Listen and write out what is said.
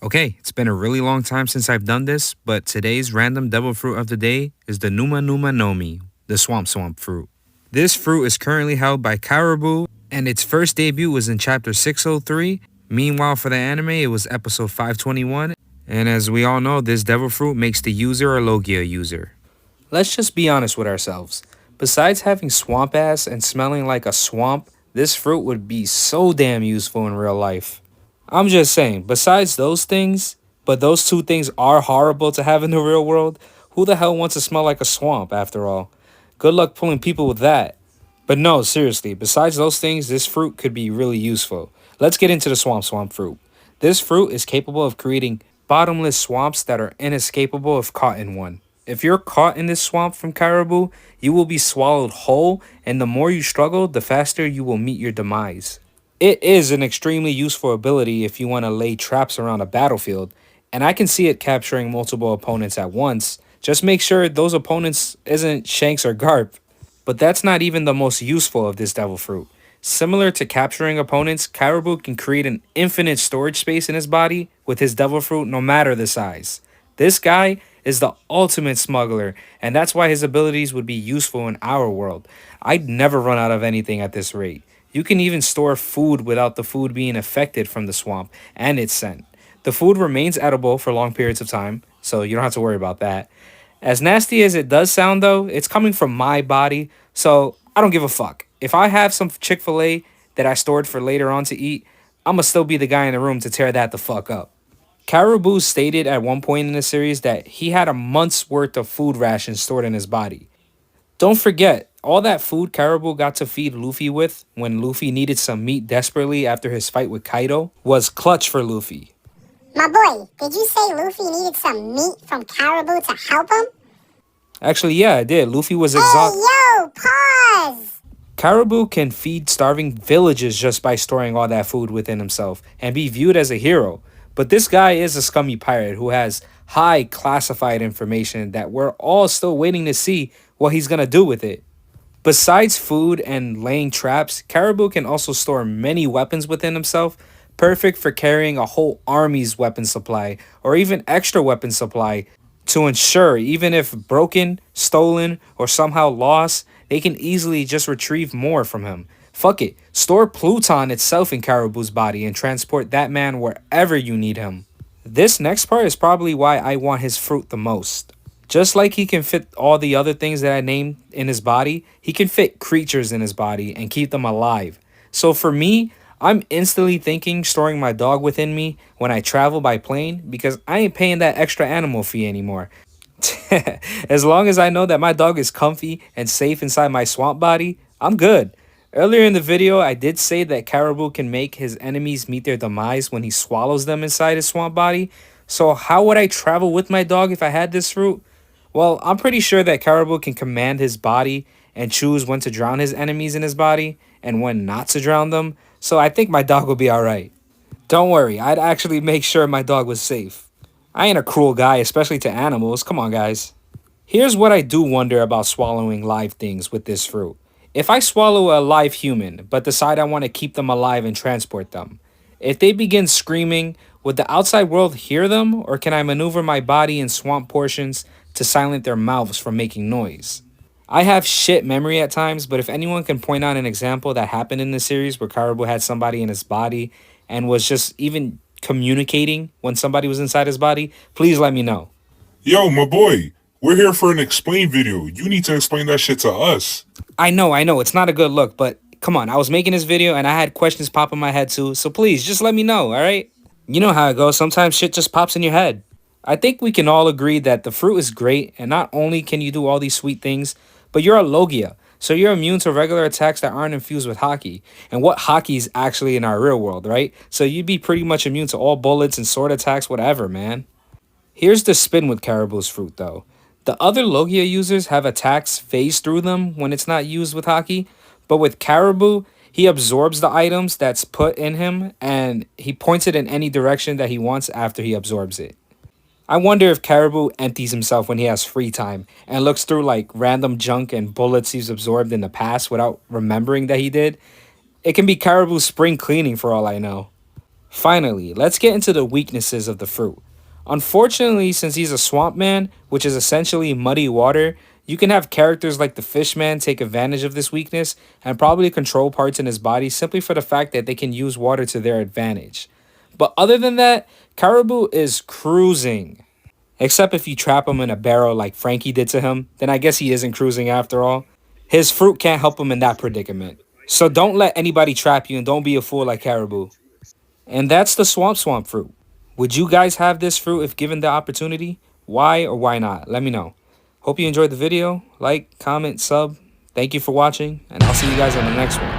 Okay, it's been a really long time since I've done this, but today's random devil fruit of the day is the Numa Numa Nomi, the swamp fruit. This fruit is currently held by Caribou, and its first debut was in chapter 603. Meanwhile, for the anime, it was episode 521, and as we all know, this devil fruit makes the user a Logia user. Let's just be honest with ourselves. Besides having swamp ass and smelling like a swamp, this fruit would be so damn useful in real life. I'm just saying, besides those things, but those two things are horrible to have in the real world, who the hell wants to smell like a swamp after all? Good luck pulling people with that. But no, seriously, besides those things, this fruit could be really useful. Let's get into the swamp fruit. This fruit is capable of creating bottomless swamps that are inescapable if caught in one. If you're caught in this swamp from Caribou, you will be swallowed whole, and the more you struggle, the faster you will meet your demise. It is an extremely useful ability if you want to lay traps around a battlefield, and I can see it capturing multiple opponents at once. Just make sure those opponents isn't Shanks or Garp. But that's not even the most useful of this devil fruit. Similar to capturing opponents, Caribou can create an infinite storage space in his body with his devil fruit no matter the size. This guy is the ultimate smuggler, and that's why his abilities would be useful in our world. I'd never run out of anything at this rate. You can even store food without the food being affected from the swamp and its scent. The food remains edible for long periods of time, so you don't have to worry about that. As nasty as it does sound, though, it's coming from my body, so I don't give a fuck. If I have some Chick fil A that I stored for later on to eat, I'ma still be the guy in the room to tear that the fuck up. Caribou stated at one point in the series that he had a month's worth of food rations stored in his body. Don't forget, all that food Caribou got to feed Luffy with when Luffy needed some meat desperately after his fight with Kaido was clutch for Luffy. My boy, did you say Luffy needed some meat from Caribou to help him? Actually, yeah, I did. Luffy was Hey, exhausted. yo, pause! Caribou can feed starving villages just by storing all that food within himself and be viewed as a hero. But this guy is a scummy pirate who has high classified information that we're all still waiting to see what he's gonna do with it. Besides food and laying traps, Caribou can also store many weapons within himself, perfect for carrying a whole army's weapon supply or even extra weapon supply to ensure, even if broken, stolen, or somehow lost, they can easily just retrieve more from him. Fuck it, store Pluton itself in Caribou's body and transport that man wherever you need him. This next part is probably why I want his fruit the most. Just like he can fit all the other things that I named in his body, he can fit creatures in his body and keep them alive. So for me, I'm instantly thinking storing my dog within me when I travel by plane because I ain't paying that extra animal fee anymore. As long as I know that my dog is comfy and safe inside my swamp body, I'm good. Earlier in the video, I did say that Caribou can make his enemies meet their demise when he swallows them inside his swamp body. So how would I travel with my dog if I had this fruit? Well, I'm pretty sure that Caribou can command his body and choose when to drown his enemies in his body and when not to drown them, so I think my dog will be alright. Don't worry, I'd actually make sure my dog was safe. I ain't a cruel guy, especially to animals, come on guys. Here's what I do wonder about swallowing live things with this fruit. If I swallow a live human, but decide I want to keep them alive and transport them, if they begin screaming, would the outside world hear them, or can I maneuver my body in swamp portions to silence their mouths from making noise? I have shit memory at times, but if anyone can point out an example that happened in the series where Caribou had somebody in his body and was just even communicating when somebody was inside his body, please let me know. Yo, my boy, we're here for an explain video. You need to explain that shit to us. I know, it's not a good look, but come on, I was making this video and I had questions pop in my head too, so please just let me know, alright? You know how it goes, sometimes shit just pops in your head. I think we can all agree that the fruit is great, and not only can you do all these sweet things, but you're a Logia, so you're immune to regular attacks that aren't infused with Haki. And what Haki is actually in our real world, right? So you'd be pretty much immune to all bullets and sword attacks, whatever, man. Here's the spin with Caribou's fruit, though. The other Logia users have attacks phase through them when it's not used with Haki, but with Caribou, he absorbs the items that's put in him, and he points it in any direction that he wants after he absorbs it. I wonder if Caribou empties himself when he has free time and looks through like random junk and bullets he's absorbed in the past without remembering that he did. It can be Caribou's spring cleaning for all I know. Finally, let's get into the weaknesses of the fruit. Unfortunately, since he's a swamp man, which is essentially muddy water, you can have characters like the Fishman take advantage of this weakness and probably control parts in his body simply for the fact that they can use water to their advantage. But other than that, Caribou is cruising. Except if you trap him in a barrel like Frankie did to him, then I guess he isn't cruising after all. His fruit can't help him in that predicament. So don't let anybody trap you and don't be a fool like Caribou. And that's the Swamp fruit. Would you guys have this fruit if given the opportunity? Why or why not? Let me know. Hope you enjoyed the video. Like, comment, sub. Thank you for watching, and I'll see you guys on the next one.